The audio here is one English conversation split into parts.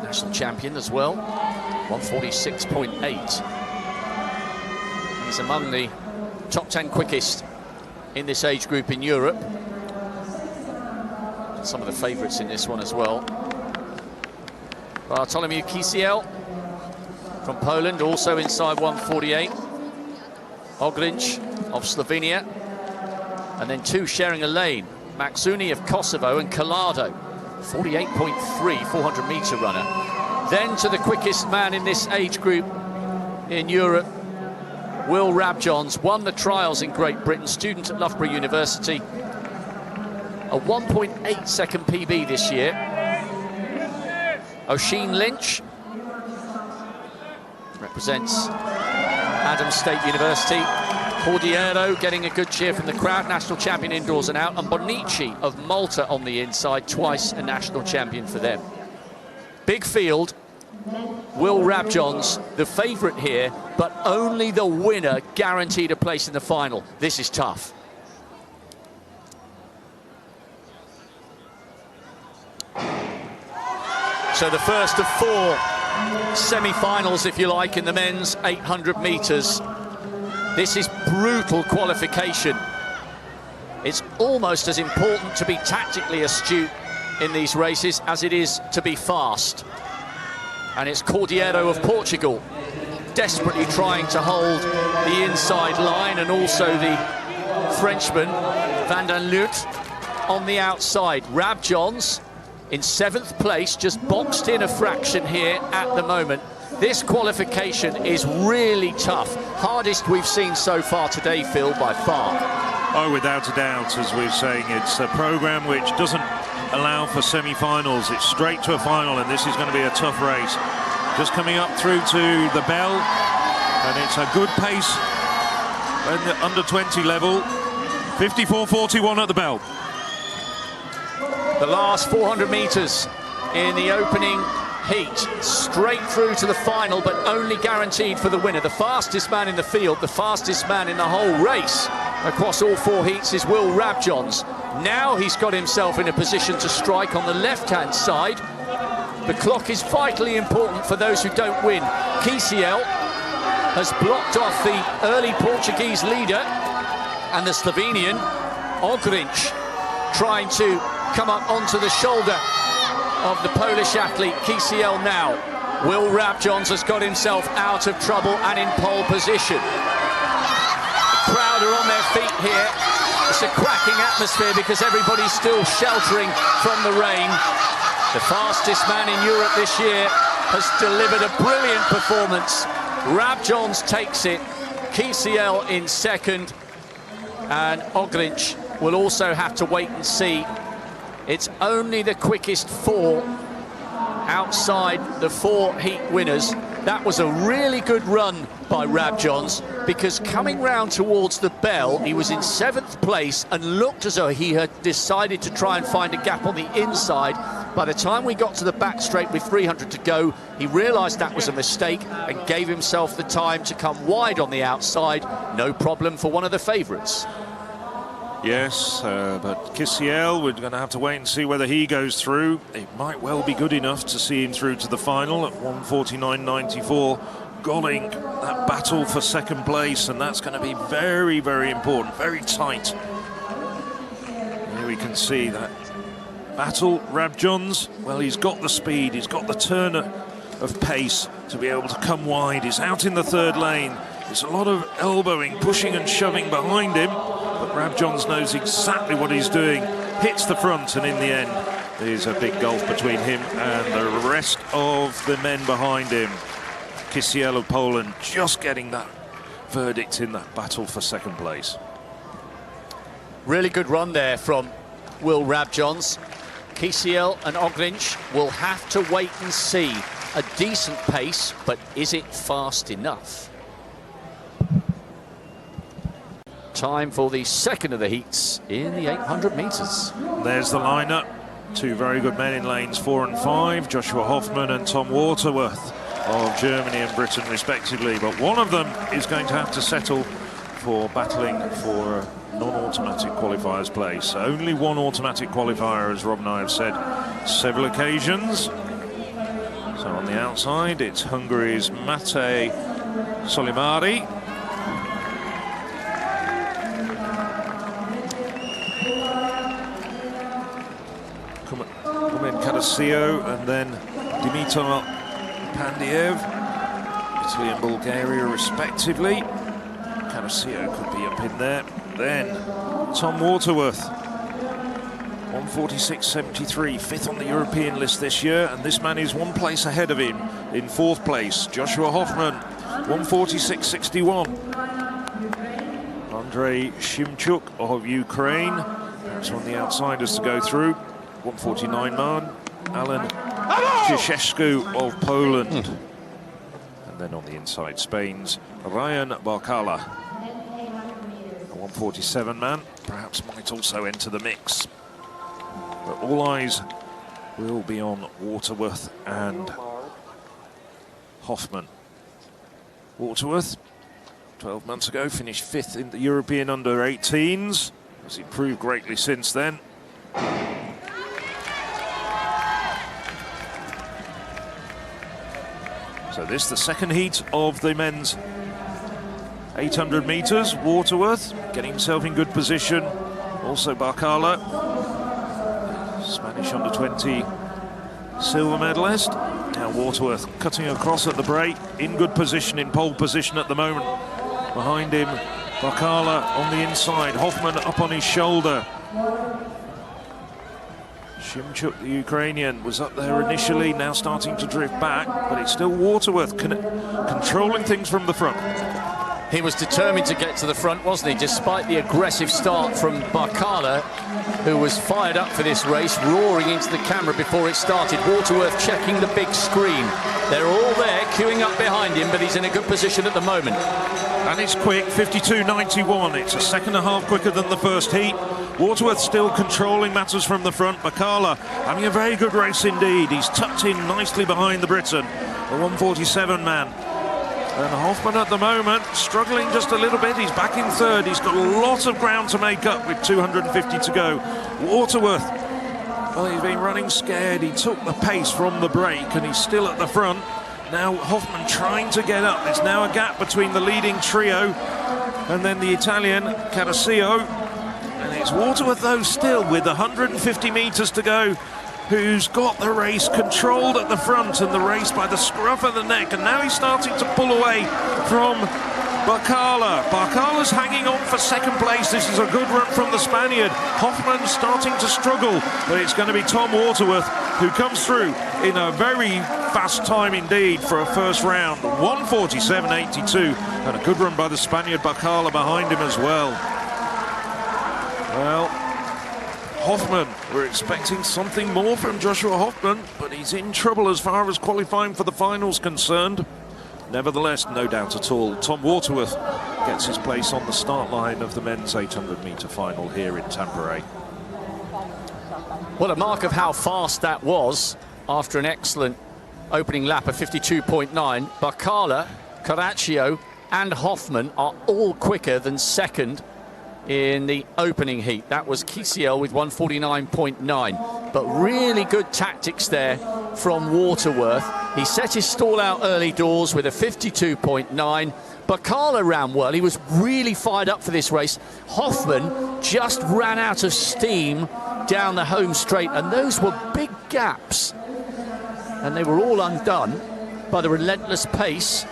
national champion as well, 146.8. He's among the top 10 quickest in this age group in Europe. Some of the favourites in this one as well. Bartolomew Kisiel from Poland, also inside 148. Ogrinch of Slovenia. And then two sharing a lane. Maxuni of Kosovo and Collado, 48.3, 400-metre runner. Then to the quickest man in this age group in Europe, Will Rabjohns, won the trials in Great Britain, student at Loughborough University. A 1.8 second PB this year. Oisin Lynch represents Adams State University. Cordiero getting a good cheer from the crowd, national champion indoors and out. And Bonici of Malta on the inside, twice a national champion for them. Big field. Will Rabjohns, the favourite here, but only the winner guaranteed a place in the final. This is tough. So the first of four semi-finals, if you like, in the men's 800 metres. This is brutal qualification. It's almost as important to be tactically astute in these races as it is to be fast. And it's Cordeiro of Portugal desperately trying to hold the inside line, and also the Frenchman Van den Leut on the outside. Rabjohns in 7th place, just boxed in a fraction here at the moment. This qualification is really tough. Hardest we've seen so far today, Phil, by far. Oh, without a doubt, as we're saying, it's a programme which doesn't allow for semi-finals. It's straight to a final, and this is going to be a tough race. Just coming up through to the bell, and it's a good pace at the under 20 level. 54.41 at the bell. The last 400 metres in the opening heat, straight through to the final, but only guaranteed for the winner. The fastest man in the field, the fastest man in the whole race across all four heats is Will Rabjohns. Now he's got himself in a position to strike on the left-hand side. The clock is vitally important for those who don't win. Kisiel has blocked off the early Portuguese leader, and the Slovenian Ogrinch trying to come up onto the shoulder of the Polish athlete Kisiel now. Will Rabjohns has got himself out of trouble and in pole position. The crowd are on their feet here. It's a cracking atmosphere because everybody's still sheltering from the rain. The fastest man in Europe this year has delivered a brilliant performance. Rabjohns takes it, Kisiel in second, and Ogrinch will also have to wait and see. It's only the quickest four outside the four heat winners. That was a really good run by Rabjohns, because coming round towards the bell, he was in 7th place and looked as though he had decided to try and find a gap on the inside. By the time we got to the back straight with 300 to go, he realised that was a mistake and gave himself the time to come wide on the outside. No problem for one of the favourites. Yes, but Kisiel, we're going to have to wait and see whether he goes through. It might well be good enough to see him through to the final at 1:49.94. Golling that battle for second place, and that's going to be very, very important, very tight. Here we can see that battle. Rabjohns, well, he's got the speed, he's got the turn of pace to be able to come wide. He's out in the third lane. There's a lot of elbowing, pushing and shoving behind him, but Rabjohns knows exactly what he's doing, hits the front, and in the end, there's a big gulf between him and the rest of the men behind him. Kisiel of Poland just getting that verdict in that battle for second place. Really good run there from Will Rabjohns. Kisiel and Ogrinch will have to wait and see. A decent pace, but is it fast enough? Time for the second of the heats in the 800 metres. There's the lineup. Two very good men in lanes 4 and 5, Joshua Hoffman and Tom Waterworth of Germany and Britain respectively, but one of them is going to have to settle for battling for a non-automatic qualifier's place. Only one automatic qualifier, as Rob and I have said several occasions. So on the outside, it's Hungary's Mate Solimari. Kumin Kadasio and then Dimitar Pandiev, Italy and Bulgaria respectively. Kadasio could be up in there. Then Tom Waterworth, 146.73, fifth on the European list this year, and this man is one place ahead of him in fourth place. Joshua Hoffman, 146.61. Andrei Shimchuk of Ukraine, that's one of the outsiders to go through, 149 man. Alan Ciszewski of Poland. And then on the inside, Spain's Ryan Barkala, a 147 man, perhaps might also enter the mix. But all eyes will be on Waterworth and Hoffman. Waterworth, 12 months ago, finished fifth in the European under-18s. Has improved greatly since then. So this, the second heat of the men's 800 metres. Waterworth getting himself in good position. Also Barkala, Spanish under-20 silver medalist. Now Waterworth cutting across at the break, in good position, in pole position at the moment. Behind him, Barkala on the inside, Hoffman up on his shoulder. Shimchuk, the Ukrainian, was up there initially, now starting to drift back, but it's still Waterworth controlling things from the front. He was determined to get to the front, wasn't he? Despite the aggressive start from Barkala, who was fired up for this race, roaring into the camera before it started. Waterworth checking the big screen. They're all there, queuing up behind him, but he's in a good position at the moment. And it's quick, 52.91. It's a second and a half quicker than the first heat. Waterworth still controlling matters from the front. Barkala having a very good race indeed. He's tucked in nicely behind the Briton, the 147 man. And Hoffman at the moment struggling just a little bit. He's back in third. He's got a lot of ground to make up with 250 to go. Waterworth, well, he's been running scared. He took the pace from the break and he's still at the front. Now Hoffman trying to get up. There's now a gap between the leading trio and then the Italian Cadasio. And it's Waterworth though still with 150 metres to go, who's got the race controlled at the front and the race by the scruff of the neck. And now he's starting to pull away from Barkala. Barkala's hanging on for second place. This is a good run from the Spaniard. Hoffman starting to struggle, but it's going to be Tom Waterworth who comes through in a very fast time indeed for a first round. 147.82, and a good run by the Spaniard Barkala behind him as well. Well, Hoffman, we're expecting something more from Joshua Hoffman, but he's in trouble as far as qualifying for the finals concerned. Nevertheless, no doubt at all, Tom Waterworth gets his place on the start line of the men's 800 metre final here in Tampere. What a mark of how fast that was after an excellent opening lap of 52.9. Barkala, Caraccio and Hoffman are all quicker than second in the opening heat. That was Kisiel with 149.9. But really good tactics there from Waterworth. He set his stall out early doors with a 52.9. Barkala ran well. He was really fired up for this race. Hoffman just ran out of steam down the home straight, and those were big gaps. And they were all undone by the relentless pace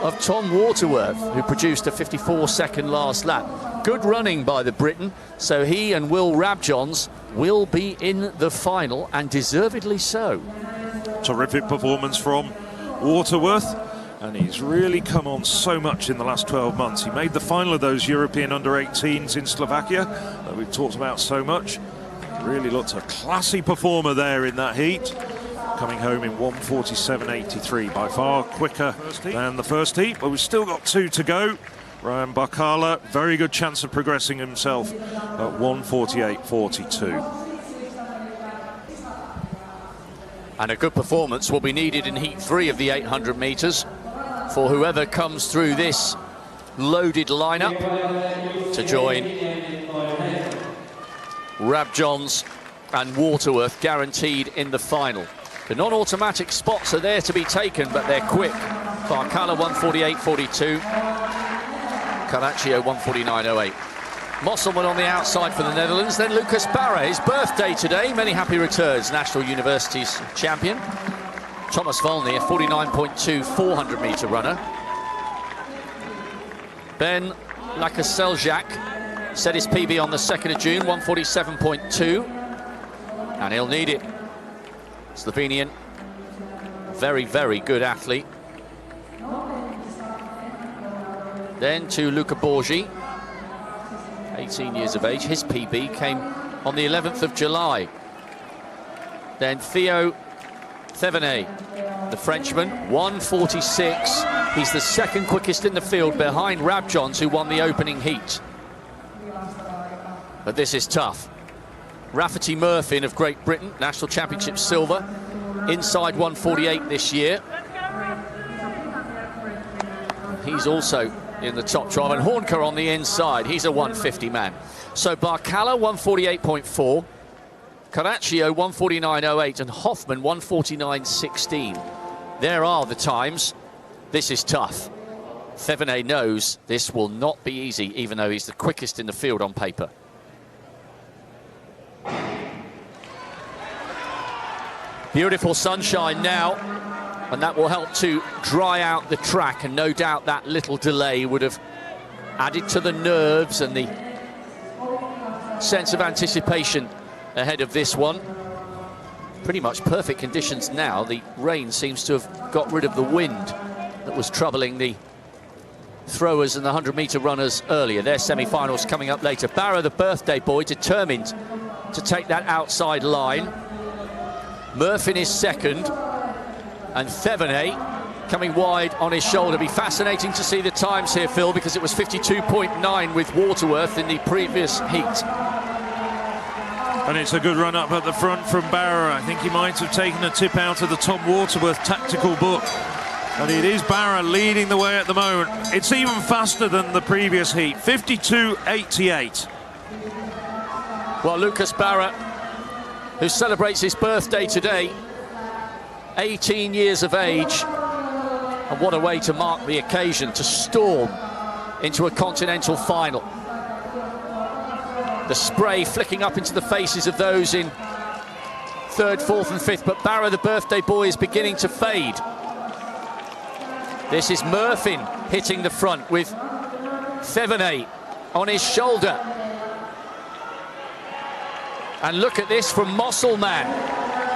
of Tom Waterworth, who produced a 54-second last lap. Good running by the Briton, so he and Will Rabjohns will be in the final, and deservedly so. Terrific performance from Waterworth, and he's really come on so much in the last 12 months. He made the final of those European under-18s in Slovakia that we've talked about so much. He really looked a classy performer there in that heat, coming home in 147.83, by far quicker than the first heat, but we've still got two to go. Ryan Barkala, very good chance of progressing himself at 148.42. And a good performance will be needed in Heat 3 of the 800 metres for whoever comes through this loaded lineup to join Rabjohns and Waterworth guaranteed in the final. The non-automatic spots are there to be taken, but they're quick. Barkala 148.42. Caraccio 149.08. Mosselman on the outside for the Netherlands. Then Lucas Barra, his birthday today. Many happy returns. National University's champion. Thomas Volny, a 49.2 400-metre runner. Ben Lakaseljak set his PB on the 2nd of June, 147.2. And he'll need it. Slovenian, very, very good athlete. Then to Luka Borgi, 18 years of age. His PB came on the 11th of July. Then Theo Thevenet, the Frenchman, 146. He's the second quickest in the field behind Rabjons, who won the opening heat. But this is tough. Rafferty Murphin of Great Britain, National Championship silver, inside 148 this year. He's also in the top 12, and Hornker on the inside. He's a 150 man. So Barkala 148.4, Caraccio 149.08, and Hoffman 149.16. There are the times. This is tough. Thevenet knows this will not be easy, even though he's the quickest in the field on paper. Beautiful sunshine now, and that will help to dry out the track, and no doubt that little delay would have added to the nerves and the sense of anticipation ahead of this one. Pretty much perfect conditions now. The rain seems to have got rid of the wind that was troubling the throwers and the 100-metre runners earlier. Their semi-finals coming up later. Barra, the birthday boy, determined to take that outside line. Murphin is second, and Thevenet coming wide on his shoulder. Be fascinating to see the times here, Phil, because it was 52.9 with Waterworth in the previous heat. And it's a good run up at the front from Barra. I think he might have taken a tip out of the Tom Waterworth tactical book. And it is Barra leading the way at the moment. It's even faster than the previous heat, 52.88. Well, Lucas Barra, who celebrates his birthday today, 18 years of age, and what a way to mark the occasion, to storm into a continental final. The spray flicking up into the faces of those in third, fourth and fifth, but Barra, the birthday boy, is beginning to fade. This is Murphin hitting the front with Thevenet on his shoulder. And look at this from Mosselman,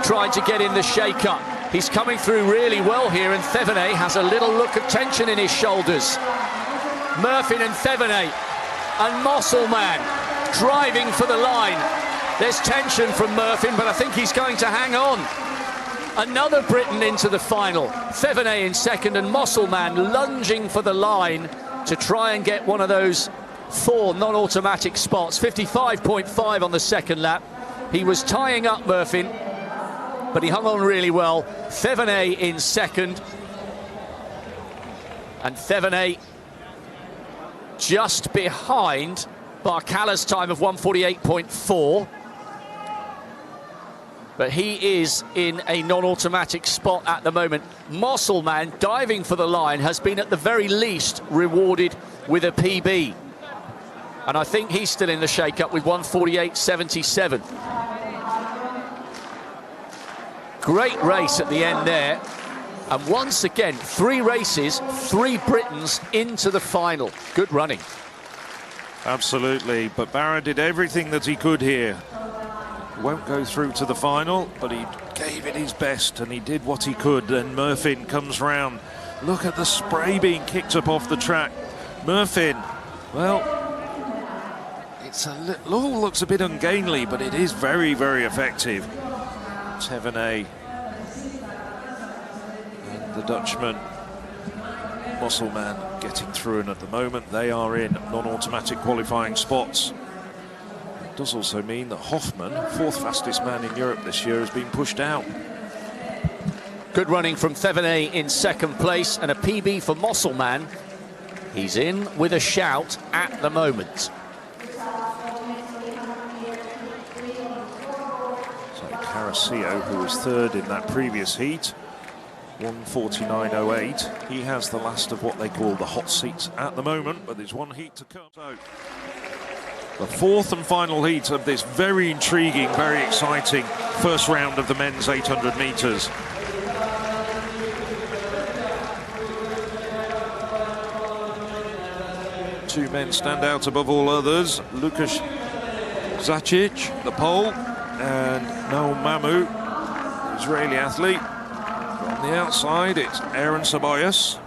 trying to get in the shake-up. He's coming through really well here, and Thevenet has a little look of tension in his shoulders. Murphin and Thevenet and Mosselman driving for the line. There's tension from Murphin, but I think he's going to hang on. Another Briton into the final. Thevenet in second, and Mosselman lunging for the line to try and get one of those 4 non-automatic spots. 55.5 on the second lap. He was tying up Murphin, but he hung on really well. Thevenet in second, and Thevenet just behind Barkala's time of 148.4. But he is in a non-automatic spot at the moment. Mosselman, diving for the line, has been at the very least rewarded with a PB. And I think he's still in the shake-up with 148.77. Great race at the end there. And once again, 3 races, 3 Britons into the final. Good running. Absolutely, but Barra did everything that he could here. Won't go through to the final, but he gave it his best and he did what he could. And Murphin comes round. Look at the spray being kicked up off the track. Murphin, well, it's all looks a bit ungainly, but it is very, very effective. Thevenet and the Dutchman Mosselman getting through, and at the moment they are in non-automatic qualifying spots. It does also mean that Hoffman, 4th fastest man in Europe this year, has been pushed out. Good running from Thevenet in second place, and a PB for Mosselman. He's in with a shout at the moment. So Araceo, who was third in that previous heat, 1:49.08. He has the last of what they call the hot seats at the moment, but there's one heat to come. So, the fourth and final heat of this very intriguing, very exciting first round of the men's 800 metres. Two men stand out above all others. Lukasz Zacic, the Pole, and Noel Mamu, Israeli athlete. On the outside, it's Aaron Sabayas.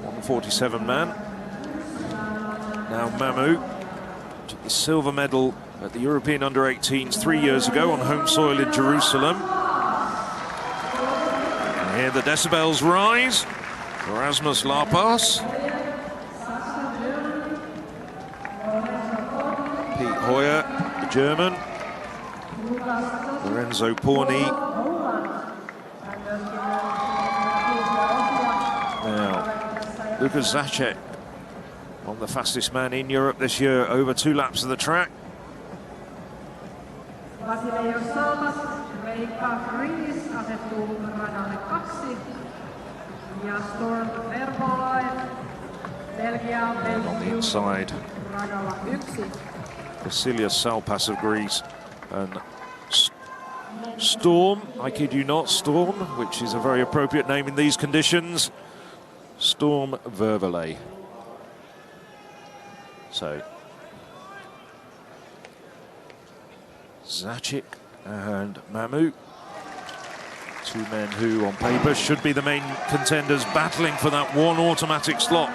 147 man. Now Mamu took the silver medal at the European Under-18s 3 years ago on home soil in Jerusalem. And here the decibels rise. Erasmus Lapas. Pete Hoyer, the German. Lorenzo Porni. Now, Lukasz Zacic, on the fastest man in Europe this year, over 2 laps of the track. And on the inside, Vasilios Salpas of Greece, and Storm, I kid you not, Storm, which is a very appropriate name in these conditions, Storm Vervelay. So, Zacic and Mamu, two men who on paper should be the main contenders, battling for that one automatic slot.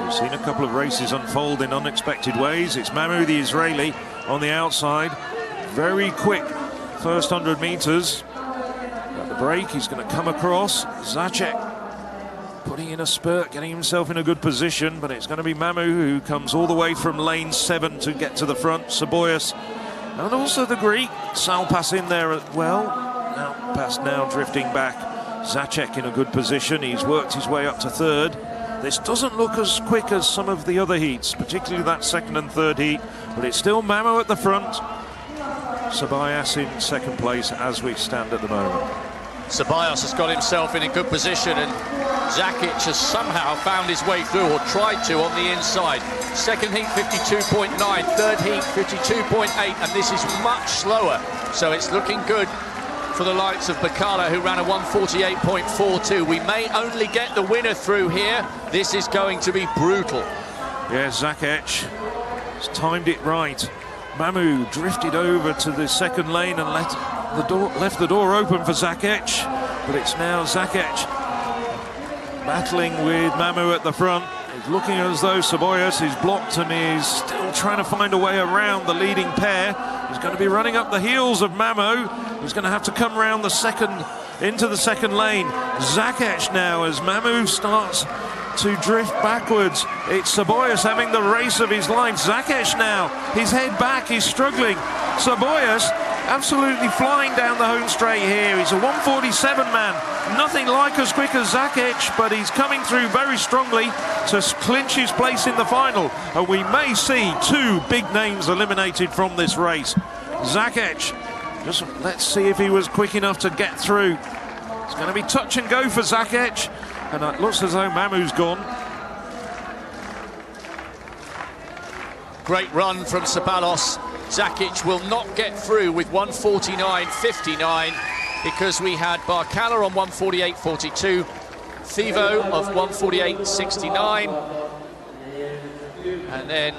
We've seen a couple of races unfold in unexpected ways. It's Mamu, the Israeli, on the outside. Very quick first 100 metres. At the break, he's going to come across. Zacic putting in a spurt, getting himself in a good position, but it's going to be Mamu who comes all the way from lane 7 to get to the front. Saboyas and also the Greek. Salpas in there as well. Salpas now drifting back. Zacic in a good position. He's worked his way up to third. This doesn't look as quick as some of the other heats, particularly that second and third heat, but it's still Mamu at the front. Sabayas in second place as we stand at the moment. Sabayas has got himself in a good position, and Zacic has somehow found his way through, or tried to, on the inside. Second heat 52.9, third heat 52.8, and this is much slower, so it's looking good for the likes of Bakala, who ran a 1:48.42. We may only get the winner through here. This is going to be brutal. Yeah, Zacic has timed it right. Mamu drifted over to the second lane and left the door open for Zacic, but it's now Zacic battling with Mamu at the front. It's looking as though Saboyas is blocked and is still trying to find a way around the leading pair. He's going to be running up the heels of Mamu. He's going to have to come round into the second lane. Zacic now, as Mamu starts to drift backwards. It's Saboyas having the race of his life. Zacic now, his head back, he's struggling. Saboyas absolutely flying down the home straight here. He's a 1:47 man, nothing like as quick as Zacic, but he's coming through very strongly to clinch his place in the final. And we may see two big names eliminated from this race. Zacic, just let's see if he was quick enough to get through. It's going to be touch and go for Zacic, and it looks as though Mamu's gone. Great run from Sabalos. Zacic will not get through with 1:49.59 because we had Barkala on 1:48.42, Thivo of 1:48.69, and then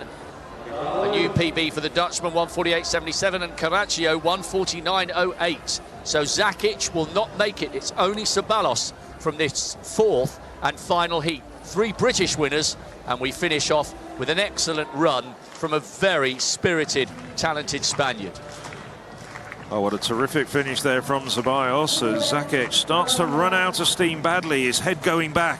a new PB for the Dutchman, 1:48.77, and Caraccio 1:49.08. So Zacic will not make it. It's only Sabalos from this fourth and final heat. 3 British winners, and we finish off with an excellent run from a very spirited, talented Spaniard. Oh, what a terrific finish there from Ceballos as Zacic starts to run out of steam badly, his head going back,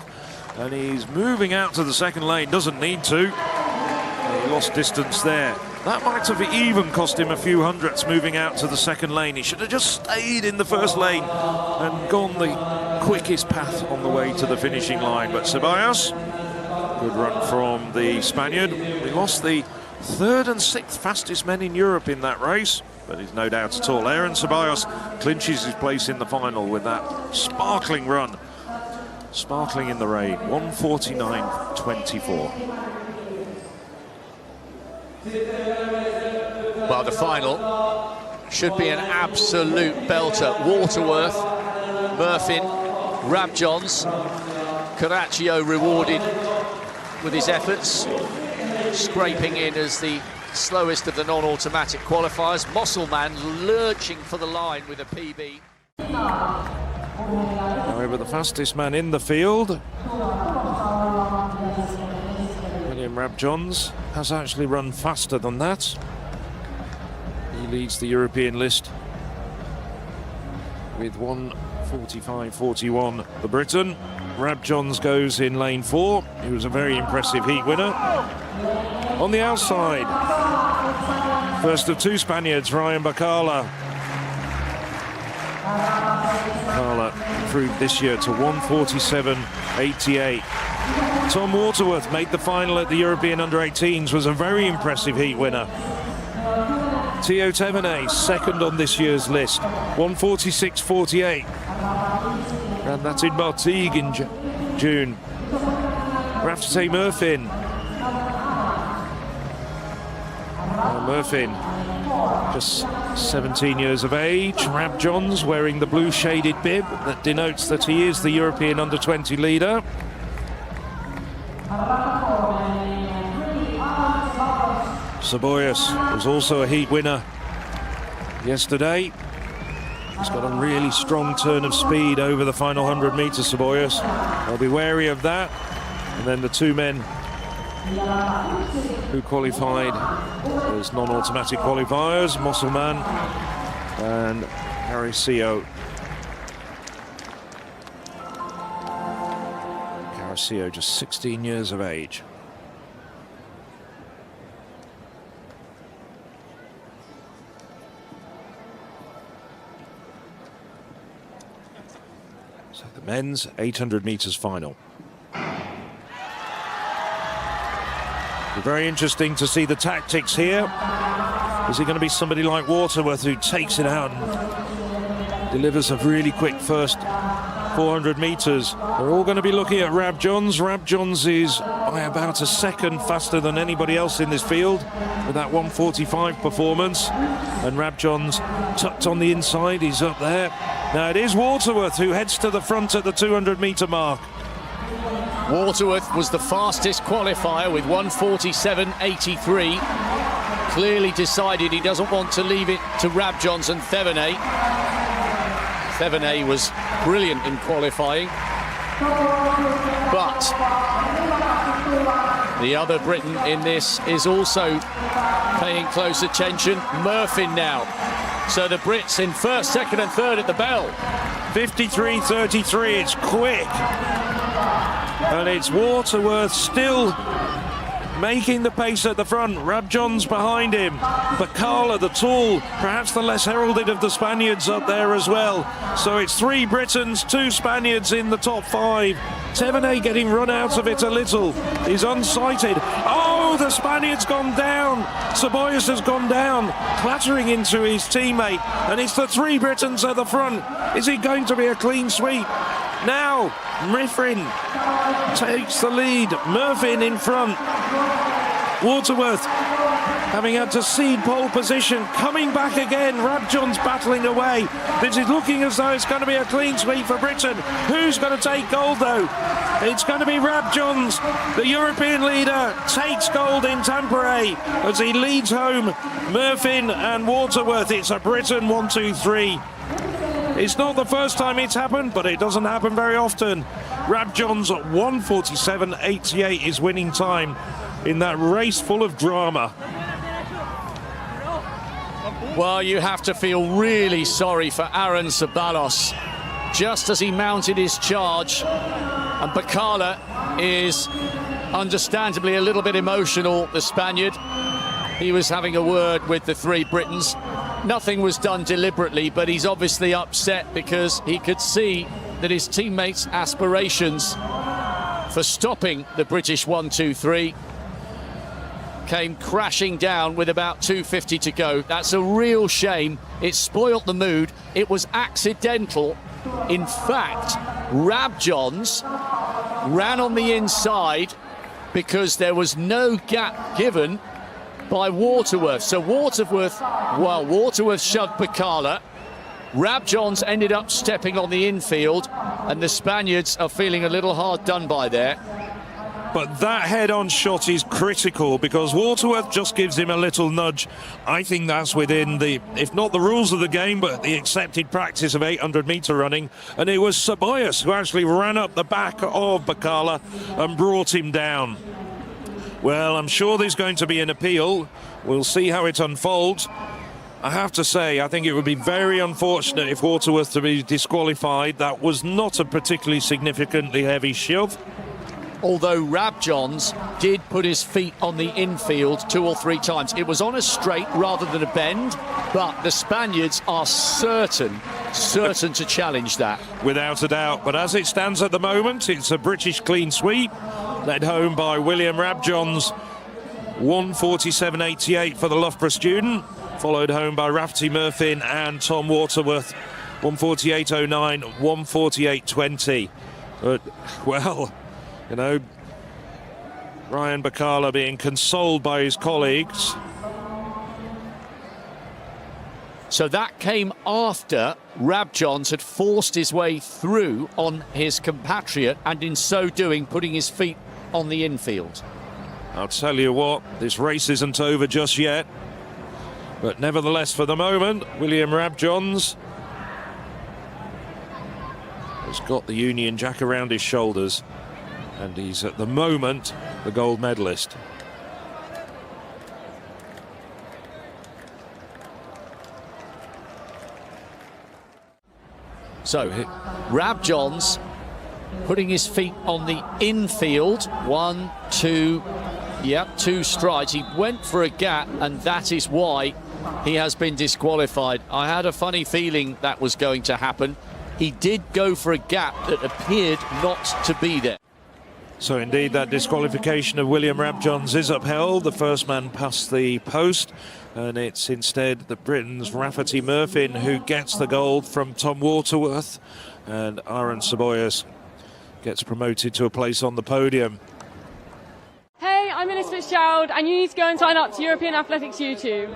and he's moving out to the second lane, doesn't need to. He lost distance there. That might have even cost him a few hundredths moving out to the second lane. He should have just stayed in the first lane and gone the quickest path on the way to the finishing line. But Ceballos, good run from the Spaniard. We lost the third and sixth fastest men in Europe in that race, but he's no doubt at all. Aaron Ceballos clinches his place in the final with that sparkling run. Sparkling in the rain, 1:49.24. Well, the final should be an absolute belter. Waterworth, Murphin, Rabjons, Caraccio rewarded with his efforts, scraping in as the slowest of the non-automatic qualifiers. Musselman lurching for the line with a PB. However, the fastest man in the field, William Rabjons, has actually run faster than that. He leads the European list with 1:45.41. The Briton, Rabjons, goes in lane 4. He was a very impressive heat winner. On the outside, first of two Spaniards, Ryan Bacala. Bacala improved this year to 1:47.88. Tom Waterworth made the final at the European Under-18s, was a very impressive heat winner. Theo Tevenet, second on this year's list, 1:46.48. And that's in Martigues in June. Rafte Murphin. Murphin, just 17 years of age. Rabjons wearing the blue shaded bib that denotes that he is the European Under-20 leader. Ceballos was also a heat winner yesterday. He's got a really strong turn of speed over the final 100 metres, Ceballos. They'll be wary of that. And then the two men who qualified as non-automatic qualifiers, Musselman and Caraccio. Caraccio, just 16 years of age. So the men's 800 metres final. Very interesting to see the tactics here. Is it going to be somebody like Waterworth who takes it out and delivers a really quick first 400 metres? They're all going to be looking at Rabjons. Rabjons is by about a second faster than anybody else in this field with that 1:45 performance. And Rabjons tucked on the inside, he's up there. Now it is Waterworth who heads to the front at the 200 metre mark. Waterworth was the fastest qualifier with 1:47.83. Clearly decided he doesn't want to leave it to Rabjons and Thevenet. Thevenet was brilliant in qualifying. But the other Briton in this is also paying close attention. Murphin now. So the Brits in first, second and third at the bell. 53.33, it's quick. And it's Waterworth still making the pace at the front. Rabjons behind him. Bacala, the tall, perhaps the less heralded of the Spaniards, up there as well. So it's 3 Britons, 2 Spaniards in the top 5. Tevenet getting run out of it a little. He's unsighted. Oh, the Spaniard's gone down. Ceballos has gone down, clattering into his teammate. And it's the 3 Britons at the front. Is it going to be a clean sweep? Now, Murphin takes the lead. Murphin in front. Waterworth, having had to cede pole position, coming back again. Rabjons battling away. This is looking as though it's going to be a clean sweep for Britain. Who's going to take gold, though? It's going to be Rabjons. The European leader takes gold in Tampere as he leads home Murphin and Waterworth. It's a Britain 1-2-3. It's not the first time it's happened, but it doesn't happen very often. Rabjons at 1:47.88 is winning time in that race full of drama. Well, you have to feel really sorry for Aaron Ceballos. Just as he mounted his charge, and Bacala is understandably a little bit emotional, the Spaniard. He was having a word with the 3 Britons. Nothing was done deliberately, but he's obviously upset because he could see that his teammates' aspirations for stopping the British 1-2-3 came crashing down with about 2:50 to go. That's a real shame. It spoilt the mood. It was accidental. In fact, Rabjons ran on the inside because there was no gap given by Waterworth. So Waterworth shoved Bacala. Rabjons ended up stepping on the infield, and the Spaniards are feeling a little hard done by there. But that head-on shot is critical because Waterworth just gives him a little nudge. I think that's within the, if not the rules of the game, but the accepted practice of 800-metre running. And it was Ceballos who actually ran up the back of Bacala and brought him down. Well, I'm sure there's going to be an appeal. We'll see how it unfolds. I have to say, I think it would be very unfortunate if Waterworth to be disqualified. That was not a particularly significantly heavy shove. Although Rabjons did put his feet on the infield 2 or 3 times. It was on a straight rather than a bend, but the Spaniards are certain to challenge that. Without a doubt. But as it stands at the moment, it's a British clean sweep, led home by William Rabjons, 1:47.88 for the Loughborough student, followed home by Rafferty Murphin and Tom Waterworth, 1:48.09, 1:48.20. But, well, you know, Ryan Bacala being consoled by his colleagues. So that came after Rabjons had forced his way through on his compatriot, and in so doing putting his feet on the infield. I'll tell you what, this race isn't over just yet. But nevertheless, for the moment, William Rabjons has got the Union Jack around his shoulders, and he's at the moment the gold medalist. So Rabjons putting his feet on the infield. 1, 2, yep, 2 strides. He went for a gap, and that is why he has been disqualified. I had a funny feeling that was going to happen. He did go for a gap that appeared not to be there. So indeed, that disqualification of William Rabjons is upheld. The first man past the post, and it's instead the Britain's Rafferty Murphin who gets the gold from Tom Waterworth, and Aaron Ceballos gets promoted to a place on the podium. Hey, I'm Elizabeth Fitzgerald, and you need to go and sign up to European Athletics YouTube.